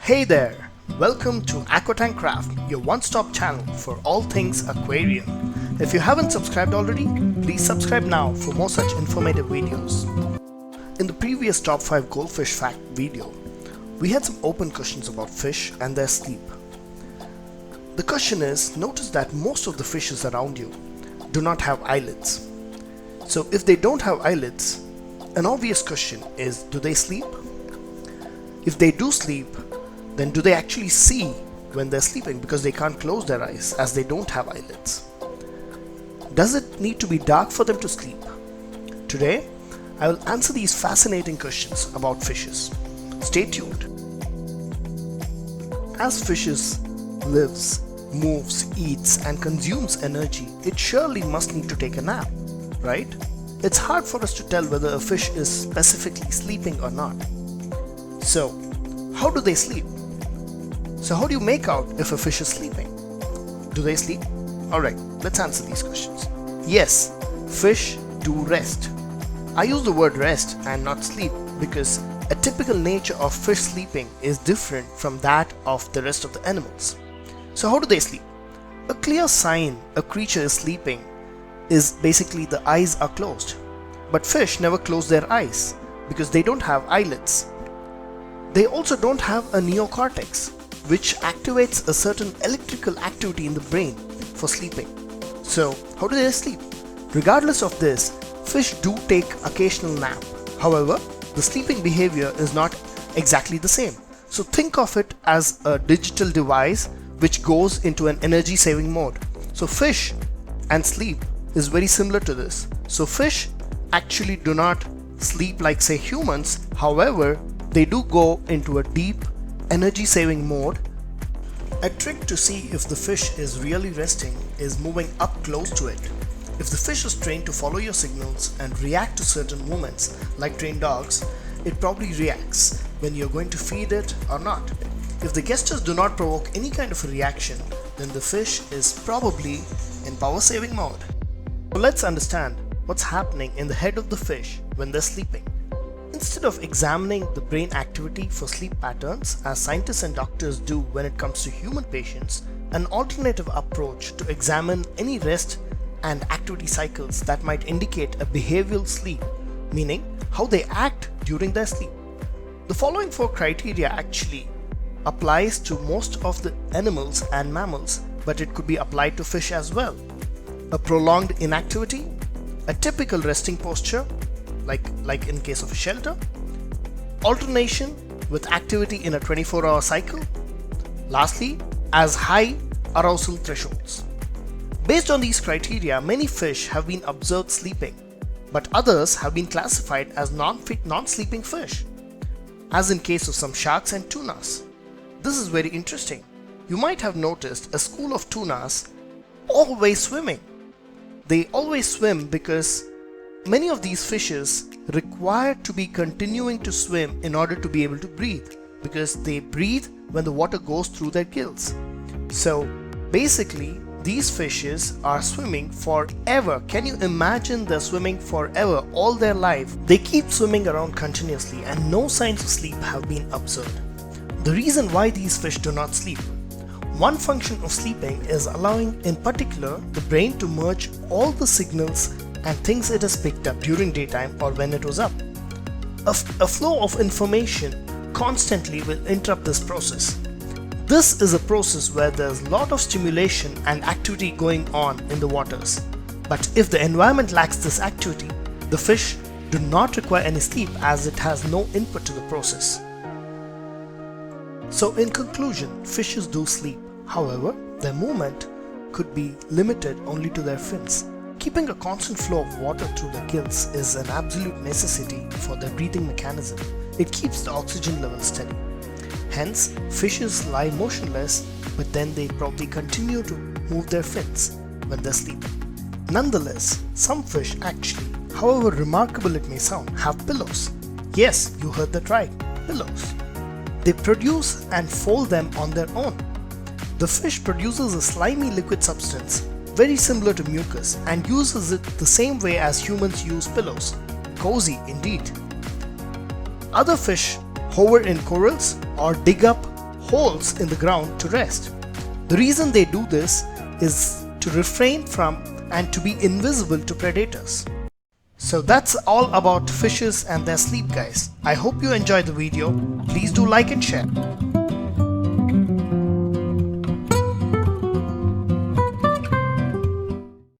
Hey there! Welcome to AquaTank Craft, your one-stop channel for all things aquarium. If you haven't subscribed already, please subscribe now for more such informative videos. In the previous top 5 goldfish fact video, we had some open questions about fish and their sleep. The question is, notice that most of the fishes around you do not have eyelids. So if they don't have eyelids, an obvious question is, do they sleep? If they do sleep, then do they actually see when they're sleeping because they can't close their eyes as they don't have eyelids? Does it need to be dark for them to sleep? Today, I will answer these fascinating questions about fishes. Stay tuned. As fishes lives, moves, eats and consumes energy, it surely must need to take a nap, right? It's hard for us to tell whether a fish is specifically sleeping or not. So, how do they sleep? So how do you make out if a fish is sleeping? Do they sleep? Alright, let's answer these questions. Yes, fish do rest. I use the word rest and not sleep because a typical nature of fish sleeping is different from that of the rest of the animals. So how do they sleep? A clear sign a creature is sleeping is basically the eyes are closed. But fish never close their eyes because they don't have eyelids. They also don't have a neocortex, which activates a certain electrical activity in the brain for sleeping. So, how do they sleep? Regardless of this, fish do take occasional nap. However, the sleeping behavior is not exactly the same. So think of it as a digital device which goes into an energy saving mode. So fish and sleep is very similar to this. So fish actually do not sleep like say humans. However, they do go into a deep energy saving mode. A trick to see if the fish is really resting is moving up close to it. If the fish is trained to follow your signals and react to certain movements like trained dogs, it probably reacts when you're going to feed it or not. If the gestures do not provoke any kind of a reaction, then the fish is probably in power saving mode. So let's understand what's happening in the head of the fish when they're sleeping. Instead of examining the brain activity for sleep patterns as scientists and doctors do when it comes to human patients, an alternative approach to examine any rest and activity cycles that might indicate a behavioral sleep, meaning how they act during their sleep. The following 4 criteria actually applies to most of the animals and mammals, but it could be applied to fish as well. A prolonged inactivity, a typical resting posture, like in case of a shelter, alternation with activity in a 24-hour cycle, lastly, as high arousal thresholds. Based on these criteria, many fish have been observed sleeping, but others have been classified as non-sleeping fish, as in case of some sharks and tunas. This is very interesting. You might have noticed a school of tunas always swimming. They always swim because many of these fishes require to be continuing to swim in order to be able to breathe, because they breathe when the water goes through their gills. So basically these fishes are swimming forever. Can you imagine they're swimming forever, all their life? They keep swimming around continuously and no signs of sleep have been observed. The reason why these fish do not sleep. One function of sleeping is allowing in particular the brain to merge all the signals and things it has picked up during daytime or when it was up. A flow of information constantly will interrupt this process. This is a process where there's a lot of stimulation and activity going on in the waters. But if the environment lacks this activity, the fish do not require any sleep as it has no input to the process. So in conclusion, fishes do sleep. However, their movement could be limited only to their fins. Keeping a constant flow of water through the gills is an absolute necessity for their breathing mechanism. It keeps the oxygen level steady. Hence, fishes lie motionless, but then they probably continue to move their fins when they're sleeping. Nonetheless, some fish actually, however remarkable it may sound, have pillows. Yes, you heard that right, pillows. They produce and fold them on their own. The fish produces a slimy liquid substance very similar to mucus and uses it the same way as humans use pillows. Cozy indeed. Other fish hover in corals or dig up holes in the ground to rest. The reason they do this is to refrain from and to be invisible to predators. So that's all about fishes and their sleep, guys. I hope you enjoyed the video. Please do like and share.